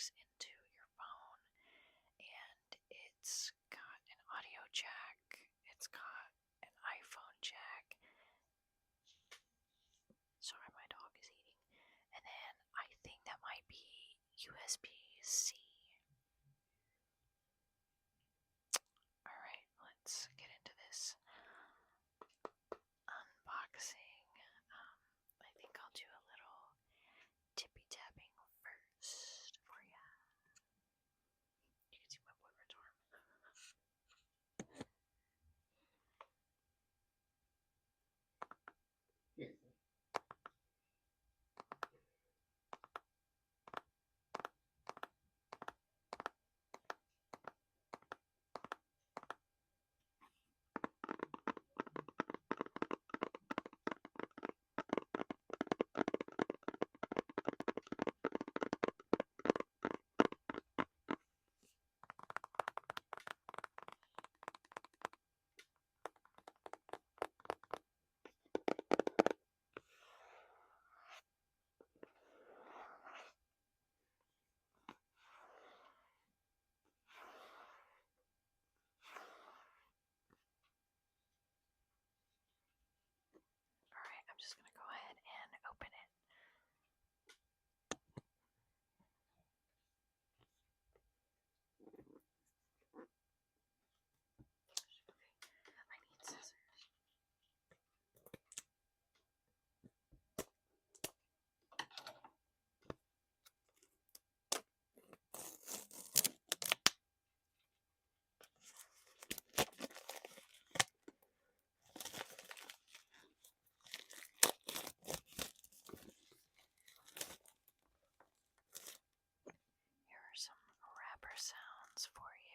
plugs into your phone, and it's got an audio jack, it's got an iPhone jack. Sorry, my dog is eating. And then I think that might be USB-C. Alright, let's get into this unboxing. I think I'll do a little tippy tapping first for ya. You can see my boyfriend's arm. Yes. Alright, I'm just gonna go ahead and open it. I need scissors. Here are some wrapper sounds for you.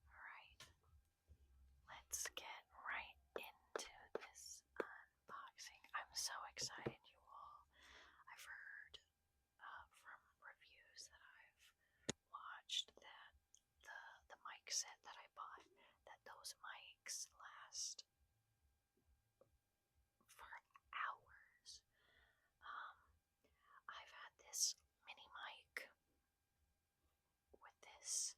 Alright, let's get right into this unboxing. I'm so excited, you all. I've heard from reviews that I've watched that the mic set that I bought, that those mics last for hours. I've had this mini mic with this.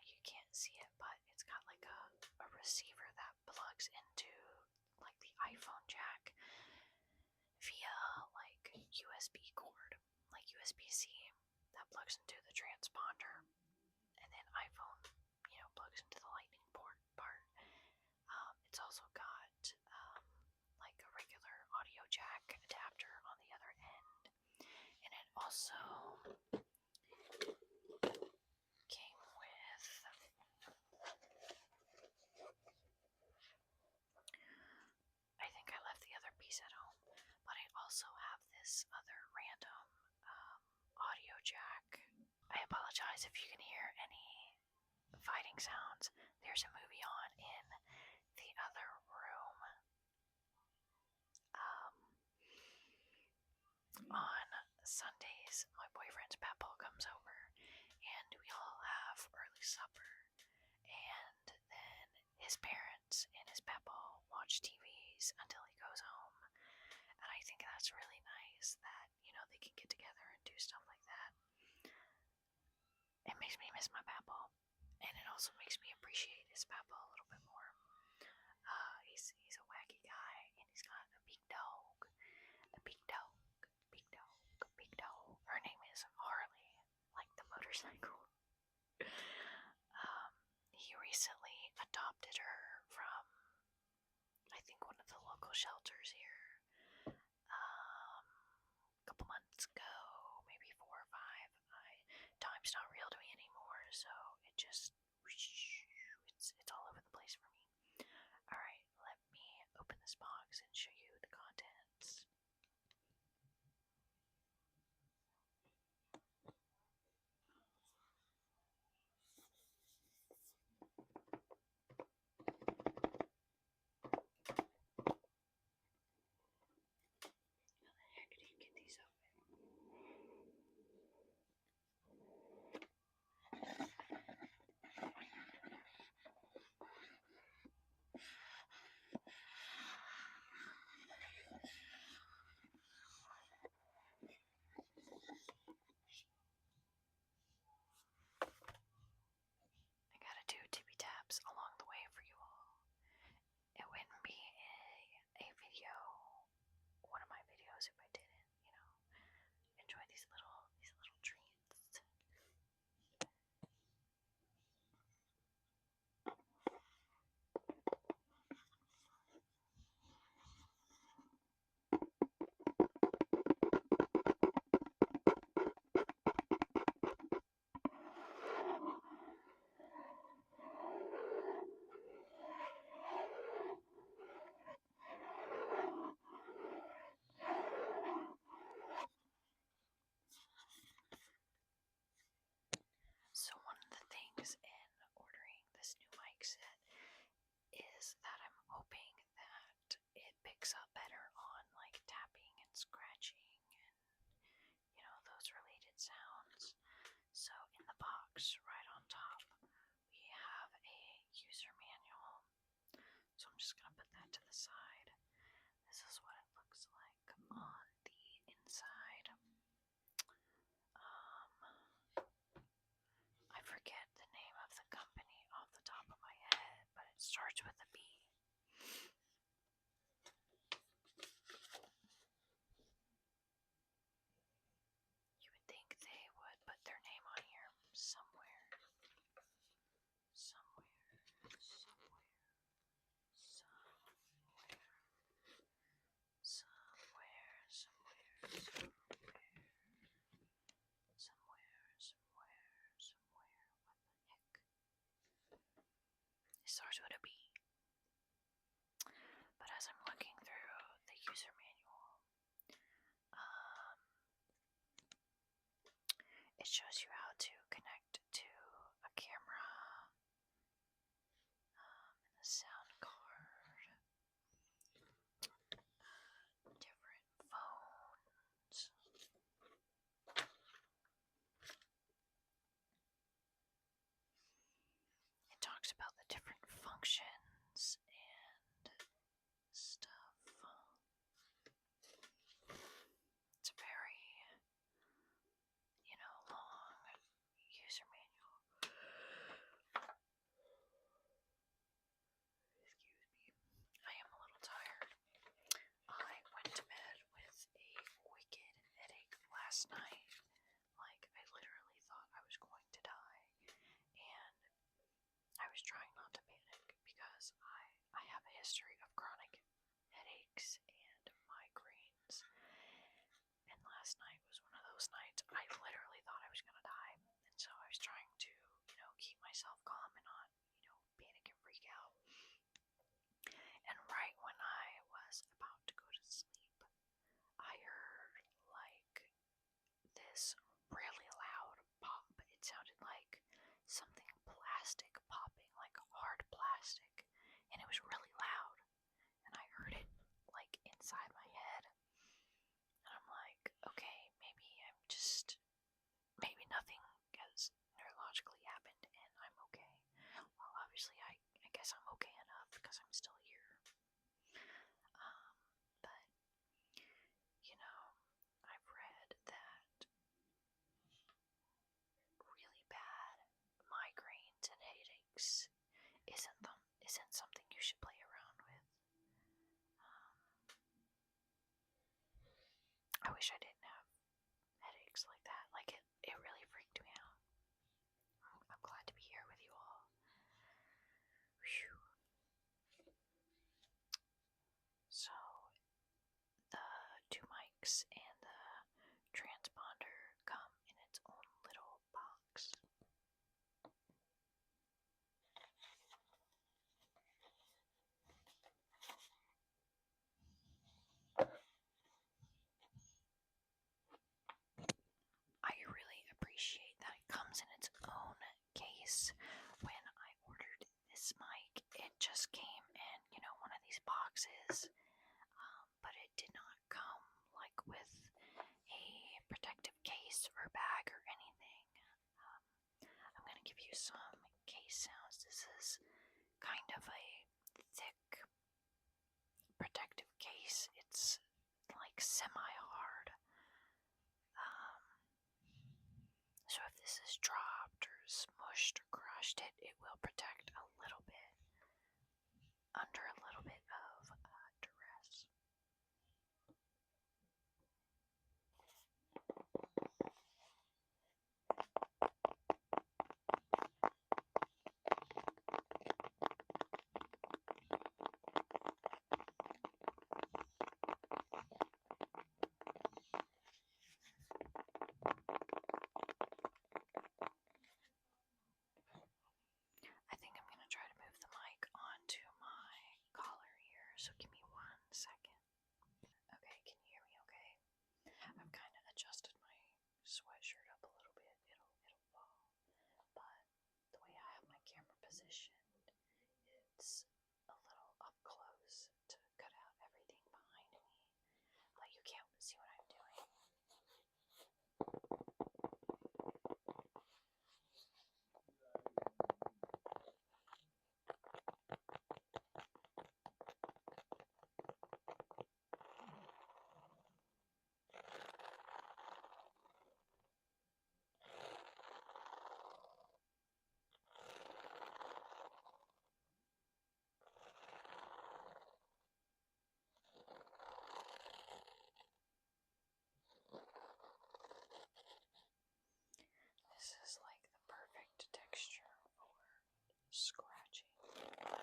You can't see it, but it's got like a receiver that plugs into like the iPhone jack via like USB cord, like USB-C that plugs into the transponder, and then iPhone, plugs into the lightning port part. It's also got like a regular audio jack adapter on the other end, and it also came with, I think I left the other piece at home, but I also have this other random audio jack. I apologize if you can hear any fighting sounds. There's a movie on in the other room. On Sundays, my boyfriend supper, and then his parents and his papa watch TVs until he goes home. And I think that's really nice that, they can get together and do stuff like that. It makes me miss my papa, and it also makes me appreciate his papa a little bit more. He's a wacky guy, and he's got a big dog. A big dog. Big dog. Big dog. Her name is Harley, like the motorcycle. He recently adopted her from, I think, one of the local shelters here. A couple months ago, maybe 4 or 5. Time's not real to me anymore, so it's all over the place for me. Alright, let me open this box and show you the contents. How the heck do you get these open? I gotta do tippy taps along the way for you all. It wouldn't be a video, one of my videos, if I didn't, enjoy these little treats. So one of the things in ordering this new mic set is that I'm hoping that it picks up better on like tapping and scratching and those related sounds. So in the box right on top we have a user manual. So I'm just gonna put that to the side. This is what it looks like on the inside. I forget the name of the company off the top of my head, but it starts with a B. You would think they would put their name on here somewhere. Somewhere. Somewhere. Somewhere. Somewhere. What the heck? It starts with a B. But as I'm looking through the user manual, it shows you how to connect to a camera, and the sound card, different phones. It talks about the different functions and stuff. It's a very, long user manual. Excuse me. I am a little tired. I went to bed with a wicked headache last night. Like, I literally thought I was going to die. And I was trying not to panic because I have a history of chronic headaches and migraines. And last night was one of those nights I literally thought I was gonna die. And so I was trying to, keep myself calm and not, panic and freak out. And right when I was about to go to sleep, I heard like this really loud pop. It sounded like something plastic popping, like hard plastic. And it was really loud. And I heard it like inside my head. And I'm like, okay, maybe nothing has neurologically happened and I'm wish I didn't have headaches like that. Like it really freaked me out. I'm glad to be here with you all. Whew. So the two mics and the transponder come in its own little box. I really appreciate that it comes in its own case. When I ordered this mic, it just came in, one of these boxes, but it did not come like with a protective case or bag or anything. I'm gonna give you some case sounds. This is kind of a thick protective case. It's like semi-hard. So if this is dropped or smushed or crushed, it will protect a little bit under a little bit of duress. I think I'm going to try to move the mic onto my collar here, so give me 1 second. Okay, can you hear me okay? I've kind of adjusted my sweatshirt up a little bit. It'll fall. But the way I have my camera positioned, it's a little up close to cut out everything behind me. But you can't see what I'm doing. This is like the perfect texture for scratching paper.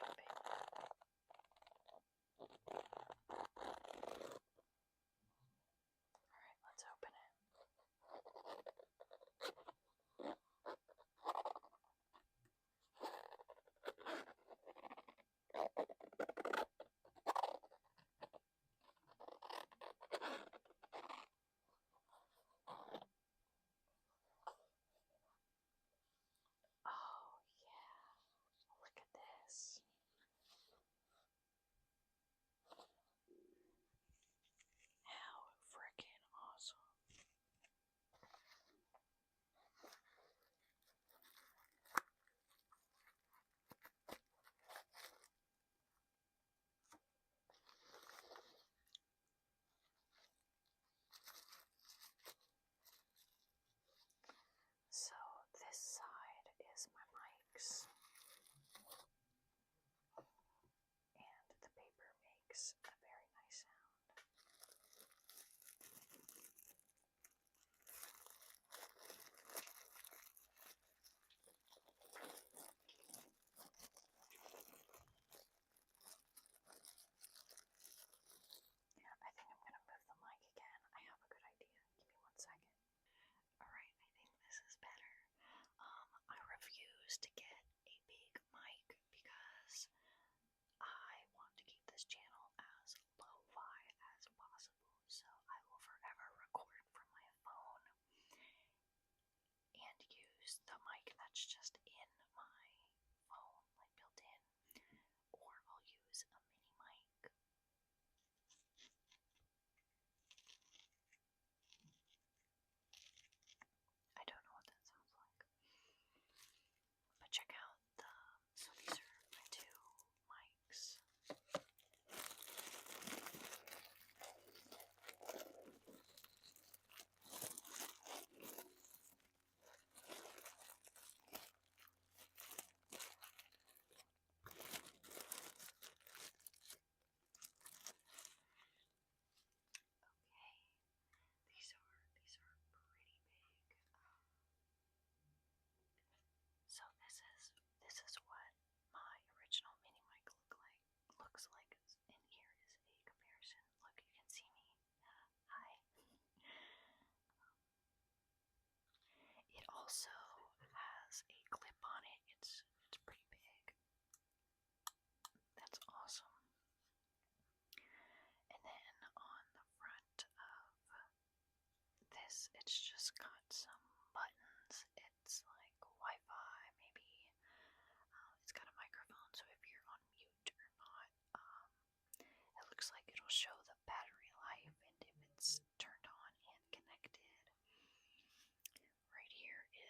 Alright, let's open it. Oh, yeah. Look at this. How frickin' awesome. So this side is my mics, and the paper makes a very nice sound. Yeah, I think I'm gonna move the mic again. I have a good idea. Give me 1 second. Alright, I think this is better. I refuse to get a big mic because I want to keep this channel as lo-fi as possible. So I will forever record from my phone and use the mic that's just in my phone, like built in, or I'll use a mini mic. I don't know what that sounds like. But check out so these are my two mics.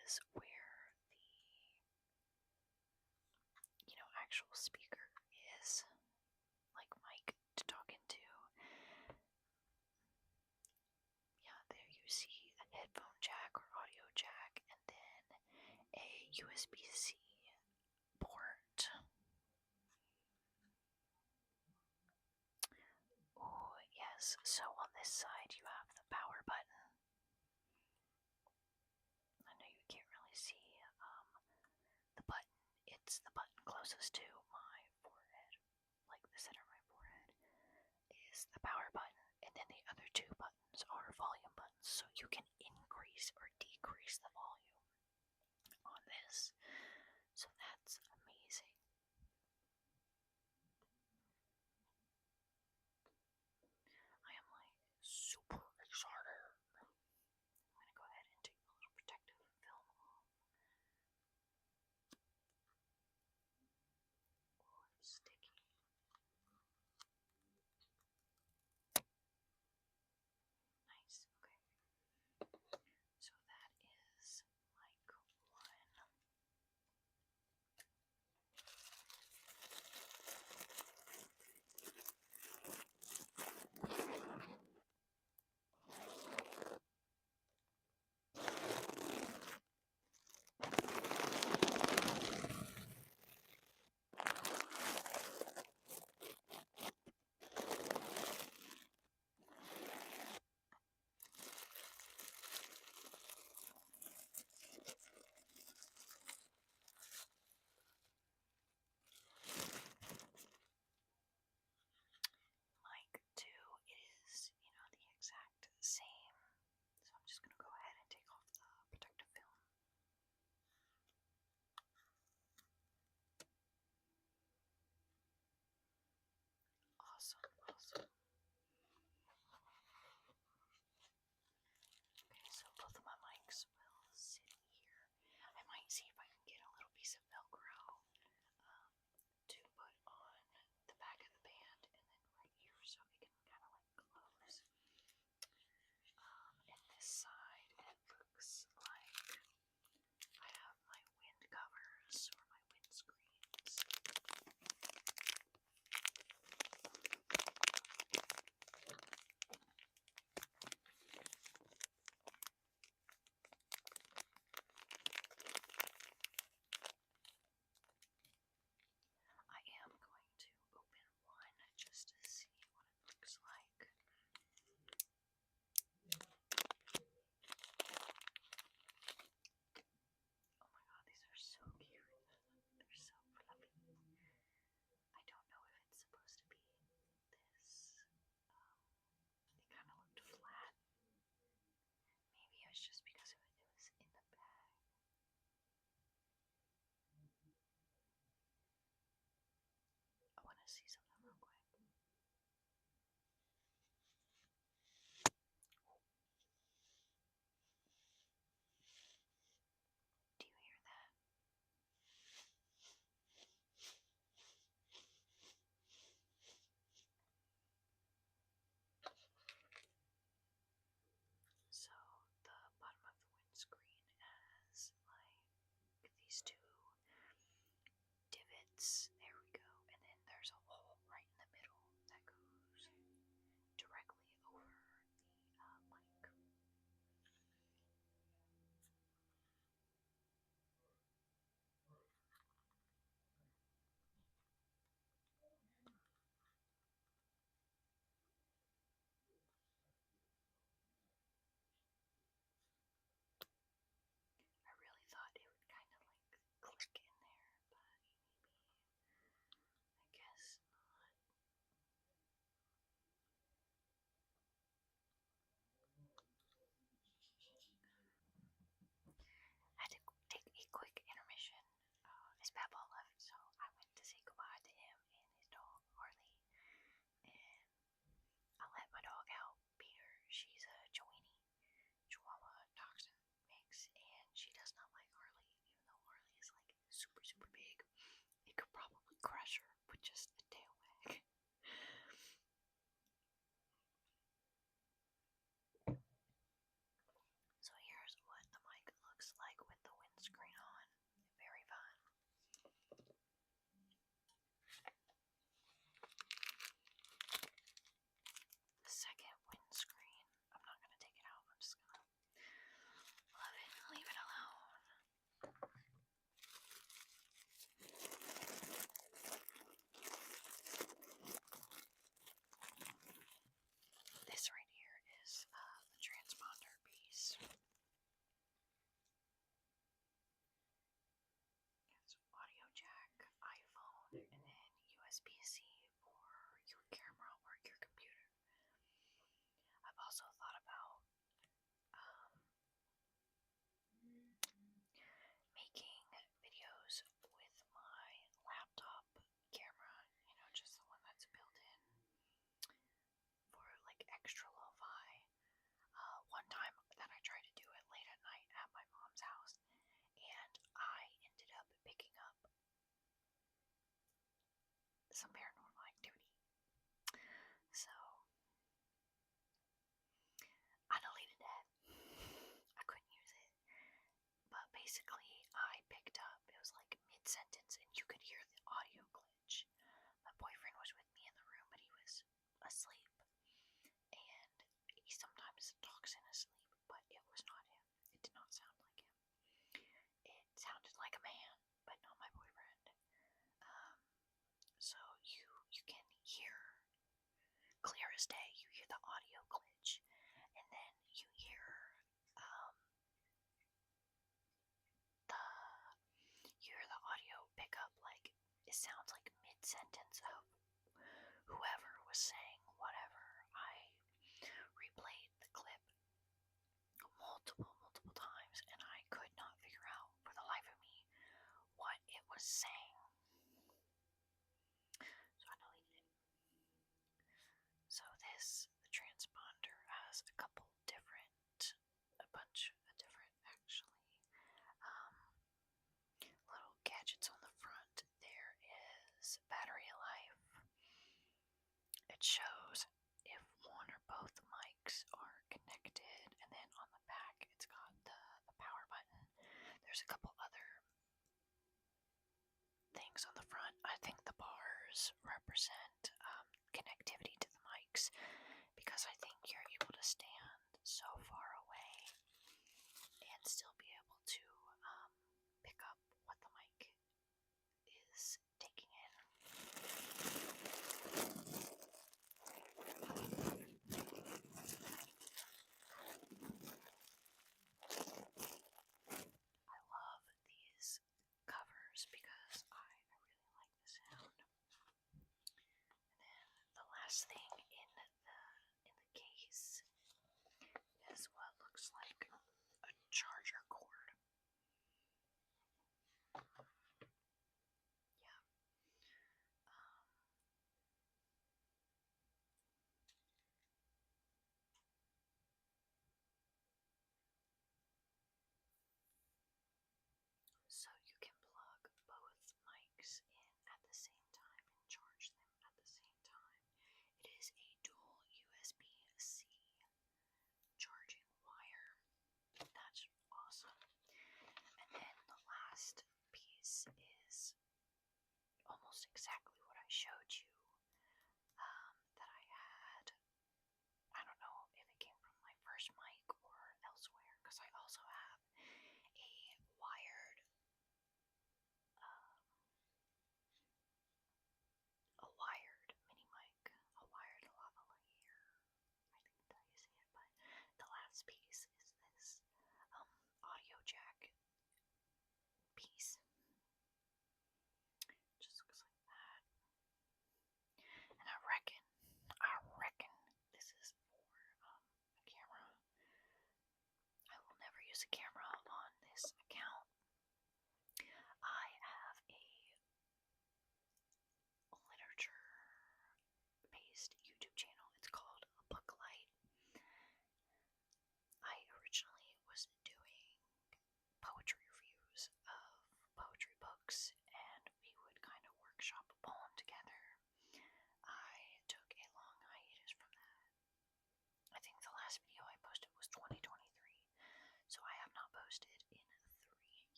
is where the actual speaker is, like mic to talk into. Yeah, there you see a headphone jack or audio jack, and then a USB-C port. Oh, yes, so on this side you have the power button. I know you can't really see the button. It's the button closest to my forehead, like the center of my forehead, is the power button, and then the other two buttons are volume buttons, so you can increase or decrease the volume on this. So that's amazing. I am like super excited. I'm gonna go ahead and take the little protective film off. Oh, it's sticky. Nice, okay. So that is mic one. also thought about making videos with my laptop camera, just the one that's built in for like extra lo-fi. One time that I tried to do it late at night at my mom's house, and I ended up picking up some paranormal activity. So I deleted it. I couldn't use it. But basically, I picked up, it was like mid-sentence, and you could hear the audio glitch. My boyfriend was with me in the room, but he was asleep. And he sometimes talks in his sleep, but it was not him. It did not sound like him. It sounded like a man, but not my boyfriend. So you can hear clear as day. You hear the audio glitch, and then you hear the audio pick up, like it sounds like mid-sentence of whoever was saying whatever. I replayed the clip multiple times, and I could not figure out for the life of me what it was saying. So I deleted it. So the transponder has a bunch of different actually, little gadgets on the front. There is battery life. It shows if one or both mics are connected, and then on the back it's got the power button. There's a couple other things on the front. I think the bars represent connectivity to the mics, because I think you're able to stand so far away and still be able to pick up what the mic is taking in. I love these covers because I really like the sound. And then the last thing in the case is what looks like a charger cord. Yeah. So you can plug both mics in at the same time and charge them at the same time. It is a dual USB-C charging wire. That's awesome. And then the last piece is almost exactly what I showed you that I had. I don't know if it came from my first mic or elsewhere, because I also have a wired mini mic, a wired lavalier. I think that you see it, but the last piece is this audio jack piece. Just looks like that. And I reckon this is for a camera. I will never use a camera on this account. I have a literature-based YouTube channel. It's called Booklight. I originally was doing poetry reviews of poetry books, and we would kind of workshop a poem together. I took a long hiatus from that. I think the last video I posted was 2023, so I have not posted in 3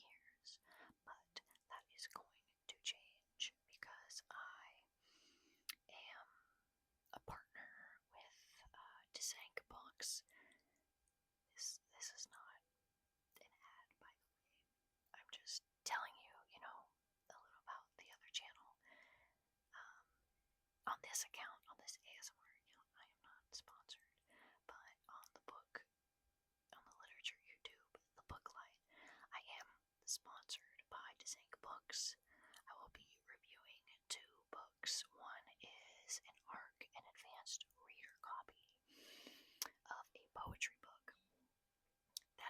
years, but that is going to change because I am a partner with UNBOX. This is not an ad, by the way. I'm just telling you, a little about the other channel. On this account, on this ASMR account, I am not sponsored, but on the literature YouTube, the Booklight, I am sponsored by UNBOX. I will be reviewing 2 books. One is an ARC, an advanced reader copy of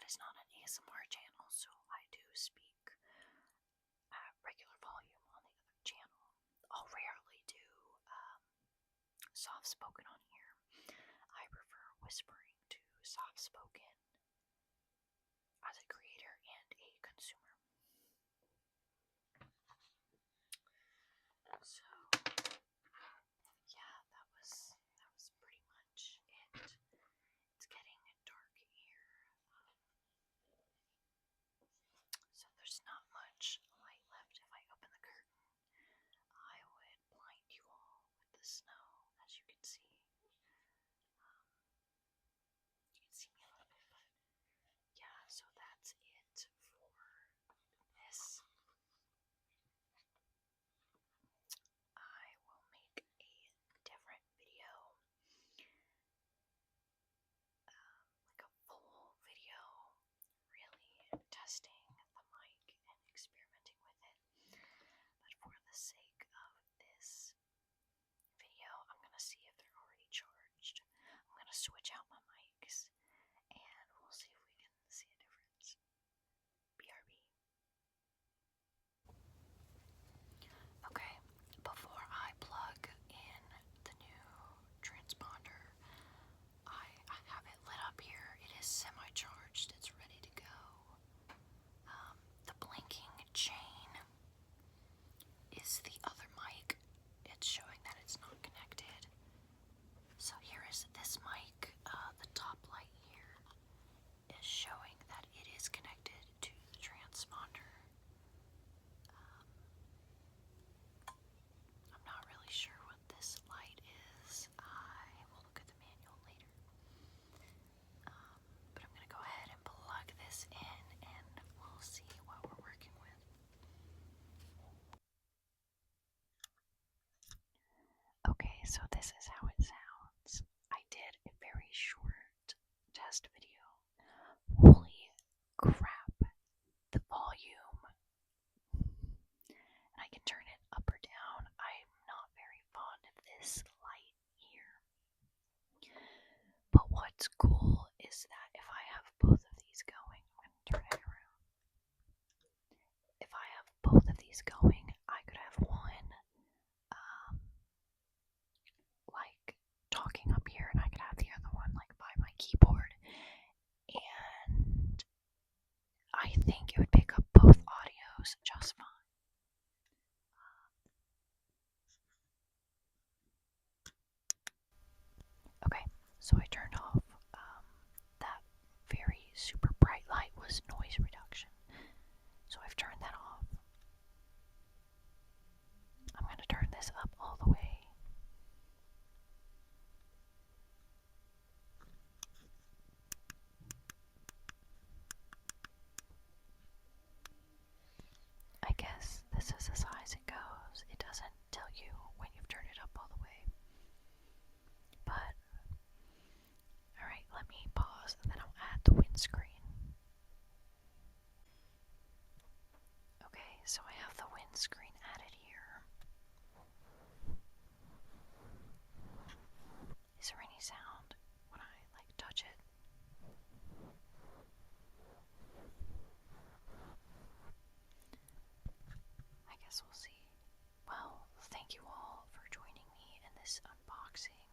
is not an ASMR channel, so I do speak at regular volume on the other channel. I'll rarely do soft spoken on here. I prefer whispering to soft spoken as a creator and a consumer. So yeah, that was pretty much it. It's getting dark here, so there's not much light left. If I open the curtain, I would blind you all with the snow, as you can see. You can see me a little bit, but yeah, so that's it for this. I will make a different video, like a full video, really testing the mic and experimenting with it. But for the sake of this video, I'm gonna see if they're already charged. I'm gonna switch out my mics and we'll see if we can see a difference. BRB. Okay, before I plug in the new transponder, I have it lit up here. It is semi-charged. It's ready to go. The blinking chain is the other mic. It's showing that it's not connected. So here is this mic. The top light here is showing that it is connected to the transponder. I'm not really sure what this light is. I will look at the manual later. But I'm going to go ahead and plug this in and we'll see what we're working with. Okay, so this is how it sounds. I did a very short test video. Holy crap, the volume. And I can turn it up or down. I'm not very fond of this light here. But what's cool is that if I have both of these going, I'm going to turn it around. If I have both of these going, I could have one like talking up here, and I could have the other one like by my keyboard, and I think it would pick up both audios just fine. Okay, so I turned off that very super bright light was noise reduction, so I've turned that off. I'm going to turn this up all the way. I guess this is as high as it goes. It doesn't tell you when you've turned it up all the way. But, alright, let me pause and then I'll add the windscreen. Okay, so I have the windscreen added here. Is there any sound when I touch it? I guess we'll see. Well, thank you all for joining me in this unboxing